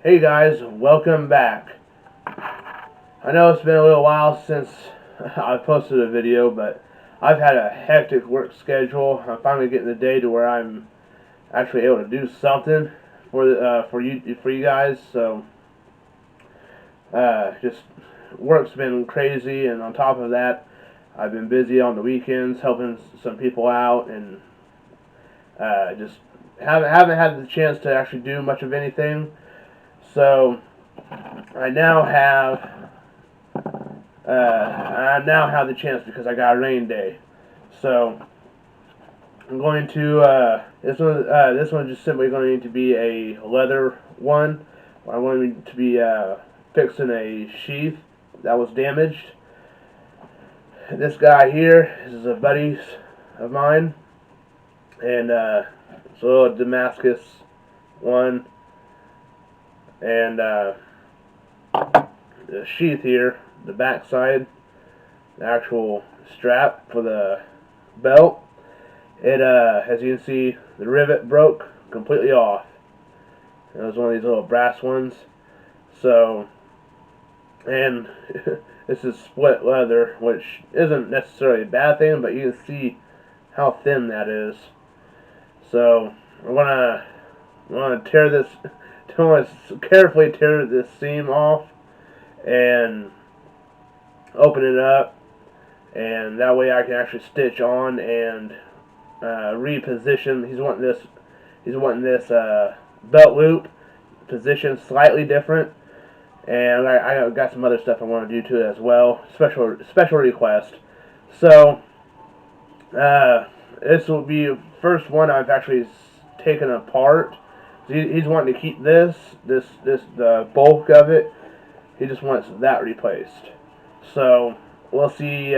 Hey guys, welcome back. I know it's been a little while since I posted a video, but I've had a hectic work schedule. I'm finally getting the day to where I'm actually able to do something for you guys. So just work's been crazy, and on top of that, I've been busy on the weekends helping some people out, and just haven't had the chance to actually do much of anything. So I now have the chance because I got a rain day. So I'm going to this one is just simply going to be a leather one. I'm going to be fixing a sheath that was damaged. This guy here is a buddy of mine, and it's a little Damascus one, and the sheath here, the back side, the actual strap for the belt. It as you can see, the rivet broke completely off. It was one of these little brass ones. So, and this is split leather, which isn't necessarily a bad thing, but you can see how thin that is. So we're gonna tear this. I want to carefully tear this seam off and open it up, and that way I can actually stitch on and reposition. He's wanting this belt loop position slightly different, and I got some other stuff I want to do to it as well. Special request. So this will be the first one I've actually taken apart. He's wanting to keep the bulk of it. He just wants that replaced. So we'll see.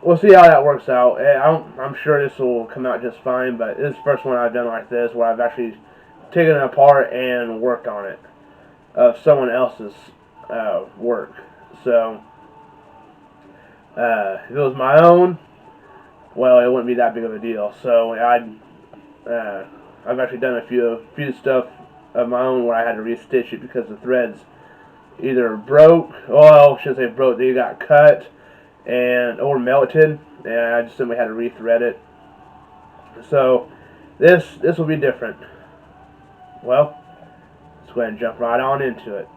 We'll see how that works out. I'm sure this will come out just fine, but this is the first one I've done like this where I've actually taken it apart and worked on it of someone else's work. So if it was my own, well, it wouldn't be that big of a deal. So I've actually done a few stuff of my own where I had to restitch it because the threads either broke, well, I shouldn't say broke, they got cut or melted, and I just simply had to rethread it. So this will be different. Well, let's go ahead and jump right on into it.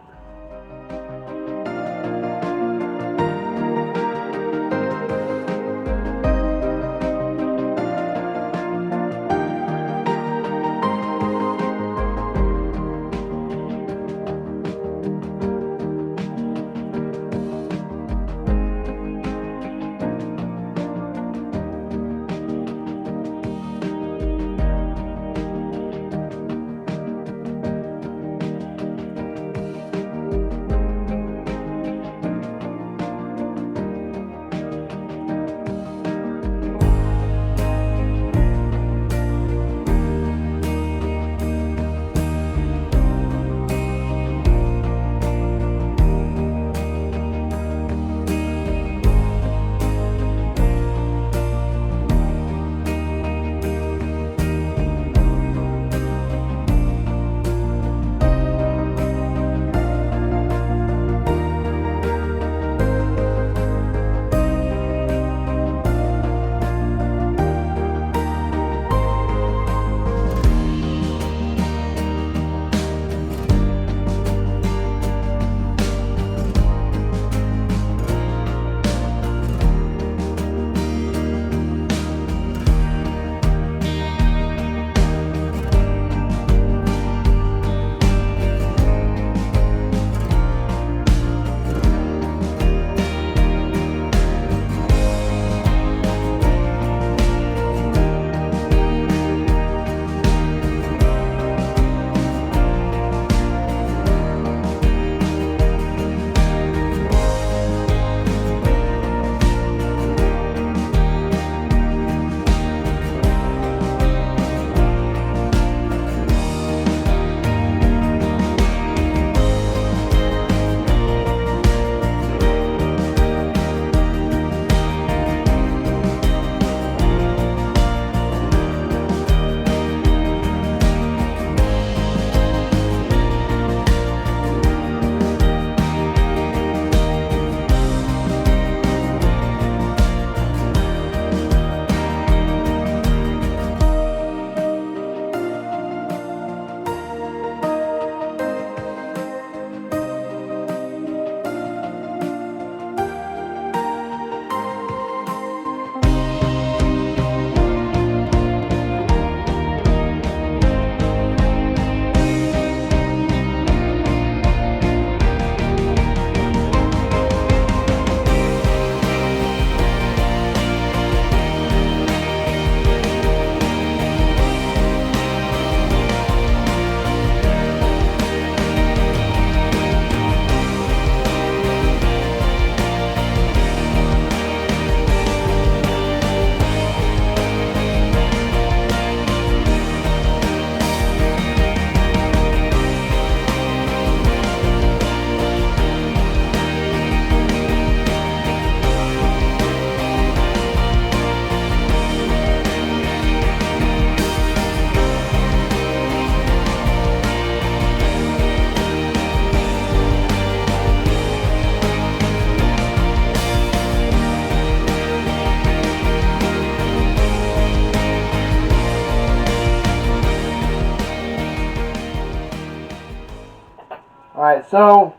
Alright, so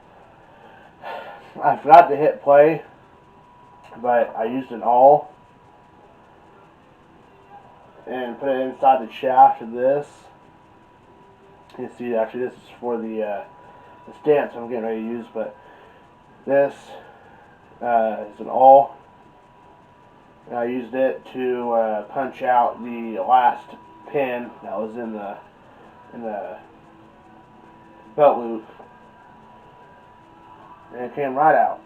I forgot to hit play, but I used an awl and put it inside the shaft of this. You can see, actually, this is for the stance I'm getting ready to use, but this is an awl. And I used it to punch out the last pin that was in the belt loop, and it came right out.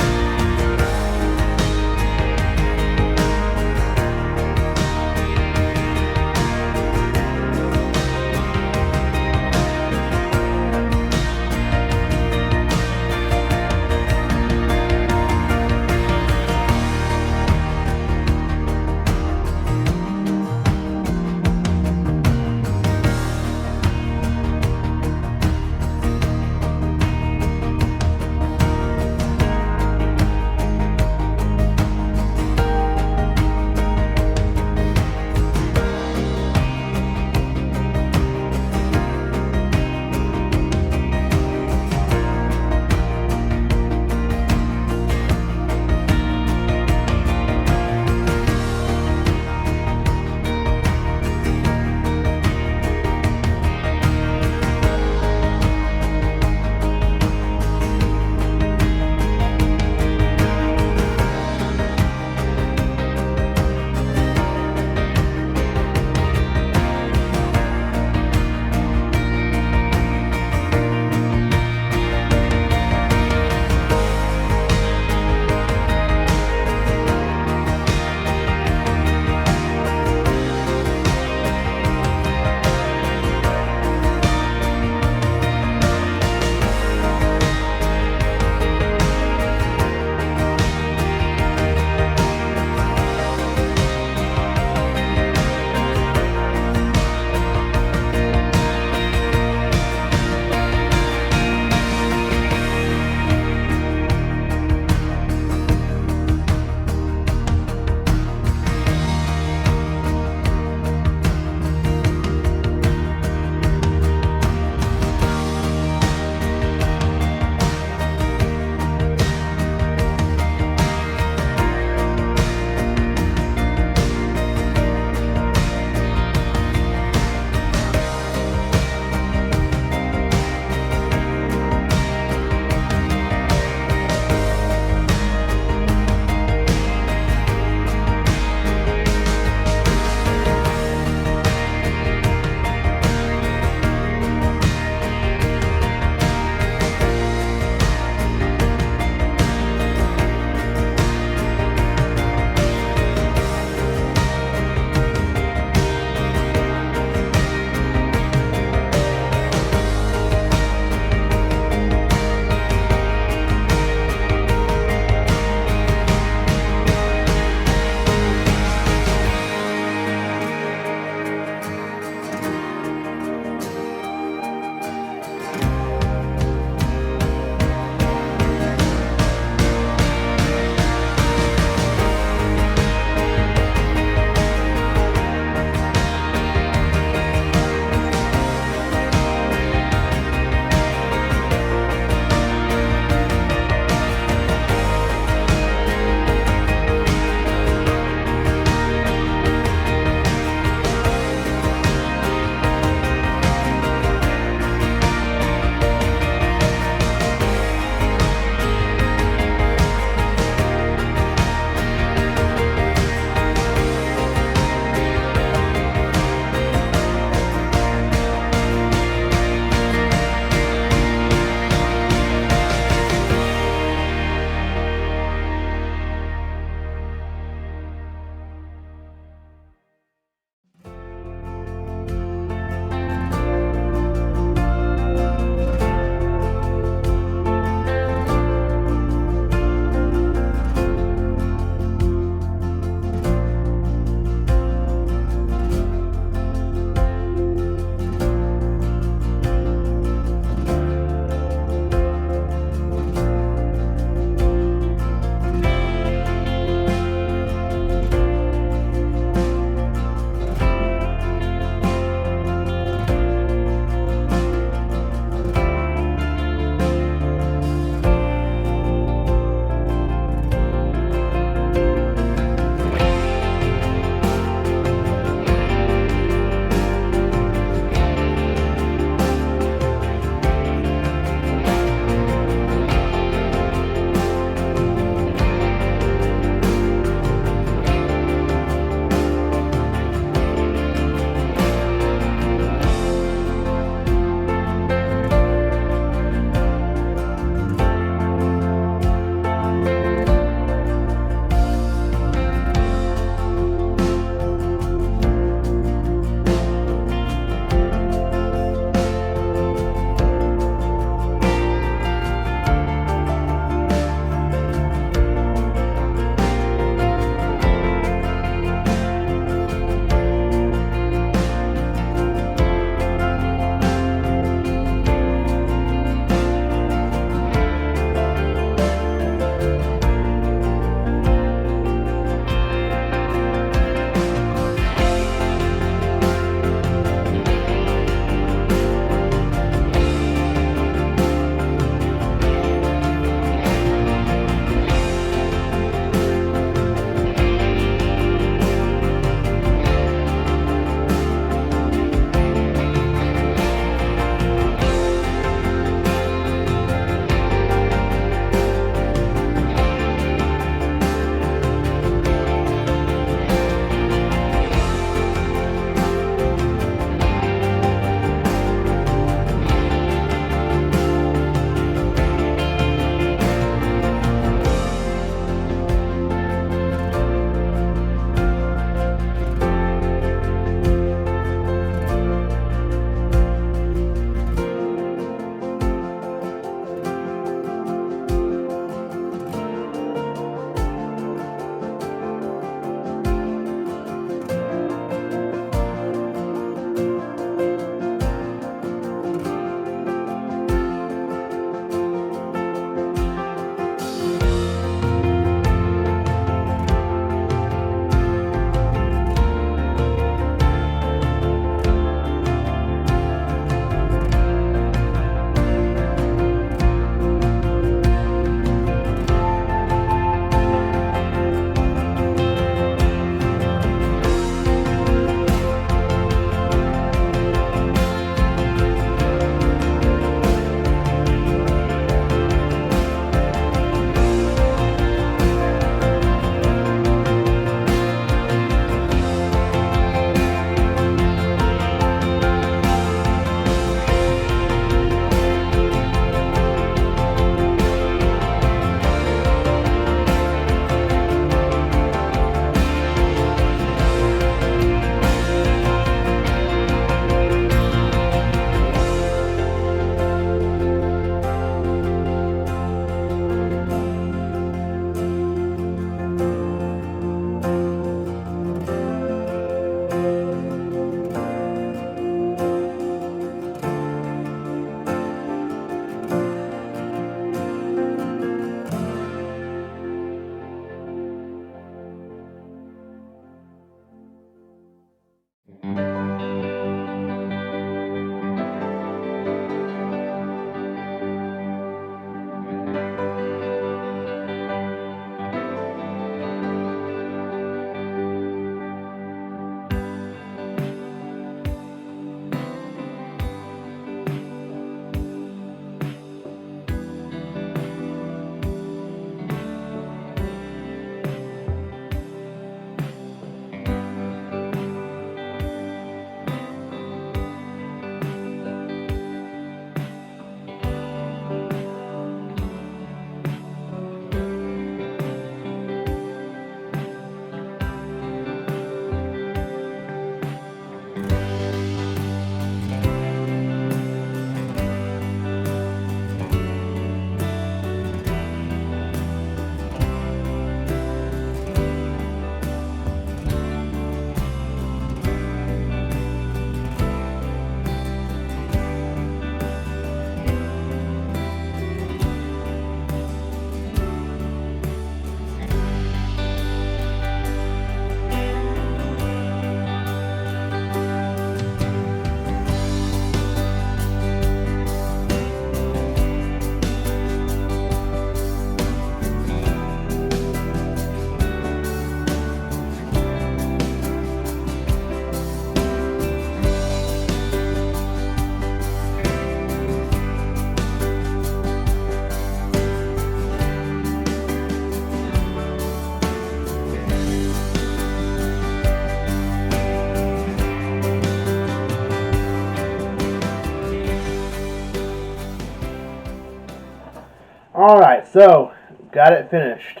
Alright, so, got it finished.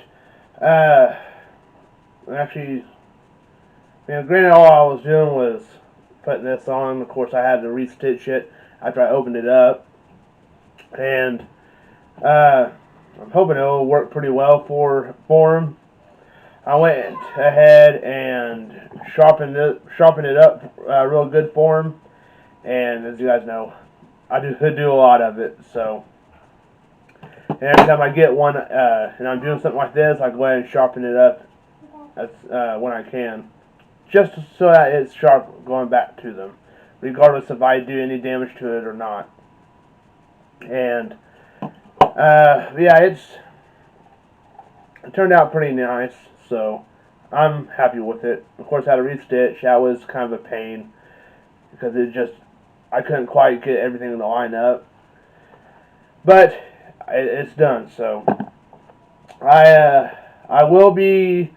Actually, granted all I was doing was putting this on. Of course, I had to restitch it after I opened it up. And, I'm hoping it'll work pretty well for him. I went ahead and sharpened it up real good for him. And as you guys know, I do a lot of it, so... And every time I get one, and I'm doing something like this, I go ahead and sharpen it up when I can. Just so that it's sharp going back to them, regardless if I do any damage to it or not. And, yeah, it turned out pretty nice, so I'm happy with it. Of course, I had to restitch. That was kind of a pain, because I couldn't quite get everything to line up. But it's done, so I will be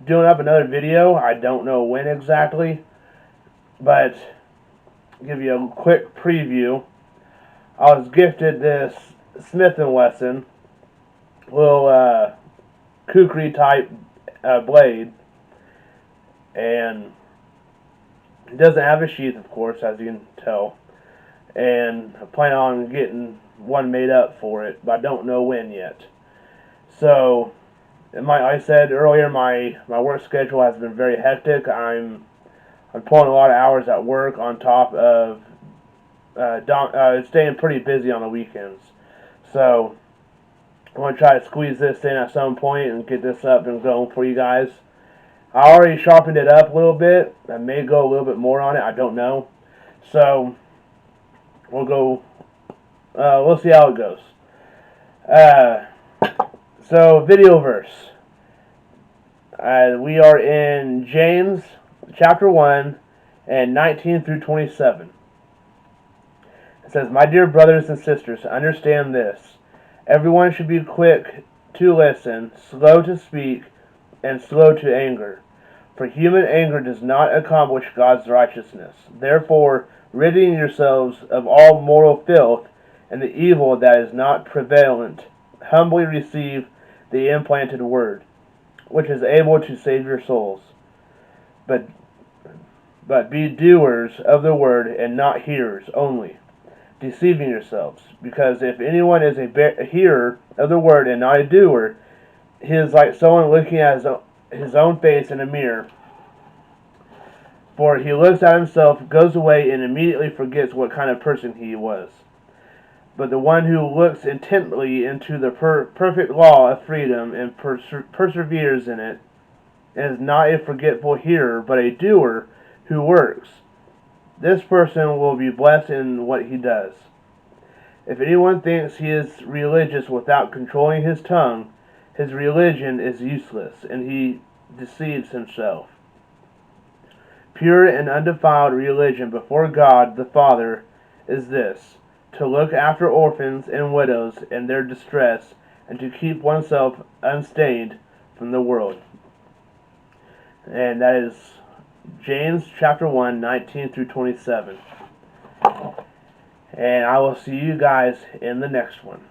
doing up another video. I don't know when exactly, but give you a quick preview. I was gifted this Smith & Wesson little kukri type blade, and it doesn't have a sheath, of course, as you can tell. And I plan on getting one made up for it, but I don't know when yet. So, I said earlier, my work schedule has been very hectic. I'm pulling a lot of hours at work on top of staying pretty busy on the weekends. So, I want to try to squeeze this in at some point and get this up and going for you guys. I already sharpened it up a little bit. I may go a little bit more on it. I don't know. So, we'll see how it goes. So, video verse. We are in James chapter 1 and 19 through 27. It says, "My dear brothers and sisters, understand this. Everyone should be quick to listen, slow to speak, and slow to anger. For human anger does not accomplish God's righteousness. Therefore, ridding yourselves of all moral filth and the evil that is not prevalent, humbly receive the implanted word, which is able to save your souls. But be doers of the word and not hearers only, deceiving yourselves. Because if anyone is a hearer of the word and not a doer, he is like someone looking at his own face in a mirror. For he looks at himself, goes away, and immediately forgets what kind of person he was. But the one who looks intently into the perfect law of freedom and perseveres in it is not a forgetful hearer, but a doer who works. This person will be blessed in what he does. If anyone thinks he is religious without controlling his tongue, his religion is useless, and he deceives himself. Pure and undefiled religion before God the Father is this: to look after orphans and widows in their distress, and to keep oneself unstained from the world." And that is James chapter 1, 19 through 27. And I will see you guys in the next one.